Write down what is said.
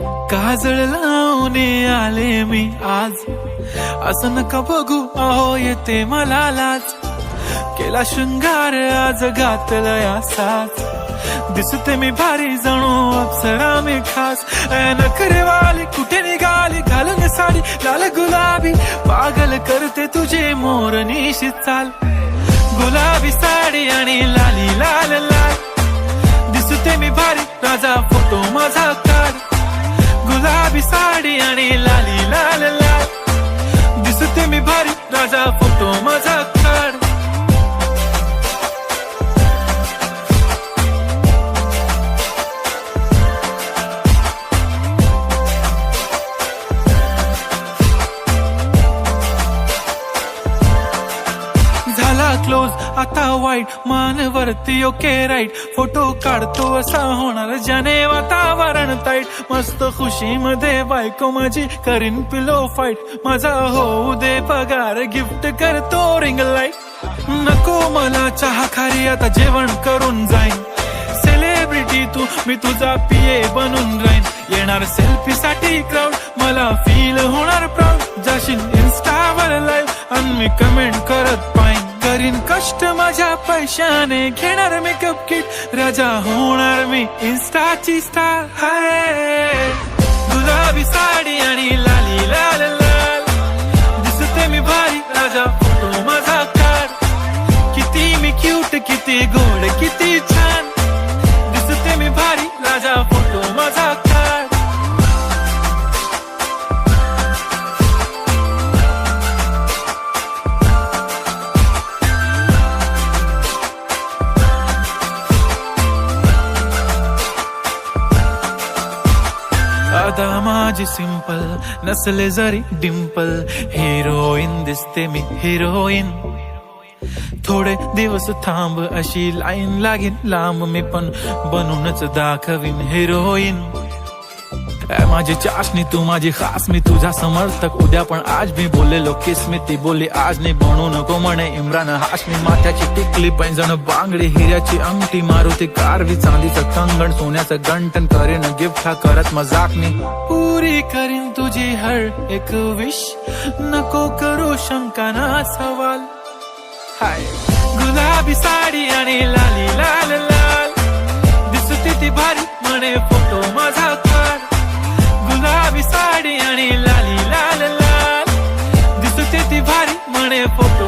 काजळ लावून आले मी आज, असं नका बघू अहो येते मला लाज. केला शृंगार आज घातला साज, दिसते मी भारी जणू अप्सरा मी खास. नखरेवाली कुठे निघाली घालून साडी लाल गुलाबी, पागल करते तुझे मोरनीशी चाल. गुलाबी साडी आणि लाली लाल लाल, दिसते मी भारी राजा फोटो माझा काढ. गुलाबी साडी आणि लाली लाल लाल, दिसते मी भारी राजा फोटो माझा काढ. झाला क्लोज आता वाईट, मानवरती ओके राईट. फोटो काढतो असा होणार ज्याने वातावरण ताईट. मस्त खुशी मध्ये बायको माझी करीन पिलो फाईट. माझा होऊ दे पगार गिफ्ट करतो रिंग लाईट. नको मला चहा खारी आता जेवण करून जाईन. सेलिब्रिटी तू मी तुझा पिये बनून राहीन. येणार सेल्फी साठी क्राऊड मला फील होणार प्राऊड. जाशील इन्स्टावर लाईव्ह आणि मी कमेंट करत पाहिन. करीन कष्ट माझ्या पैशाने घेणार मेकअप किट. राजा होणार मी इन्स्टाची स्टार. हाय गुलाबी साडी आणि लाली लाल लाल, दिसते मी भारी राजा फोटो माझा काढ. किती मी क्यूट किती गोड किती छान, दिसते मी भारी राजा फोटो माझा काढ. अदा माझी सिंपल नसले जरी डिंपल, हिरोईन दिसते मी हिरोईन. थोडे दिवस थांब अशी लाईन लागेल लांब, मी पण बनूनच दाखवीन हिरोईन. माझी चाशनी तू माझी खास, मी तुझा समर्थक उद्या पण आज. मी बोललेलो किस मी ती बोलली आज नाही. बनू नको म्हणे इम्रान हाशमी. माथ्याची टिकली पैंजण बांगडी हिऱ्याची अंगठी, मारुती कारवी चांदीचं कंगण सोन्याचं गंटन. करीन गिफ्ट हा करत मजाक मी, पुरी करीन तुझी हर एक विश. नको करू शंका ना सवाल. हाय गुलाबी साडी आणि लाली लाल लाल, दिसते ती भारी म्हणे फोटो माझा काढ. गुलाबी साडी आणि लाली लाल लाल, दिसते ती भारी म्हणे फोटो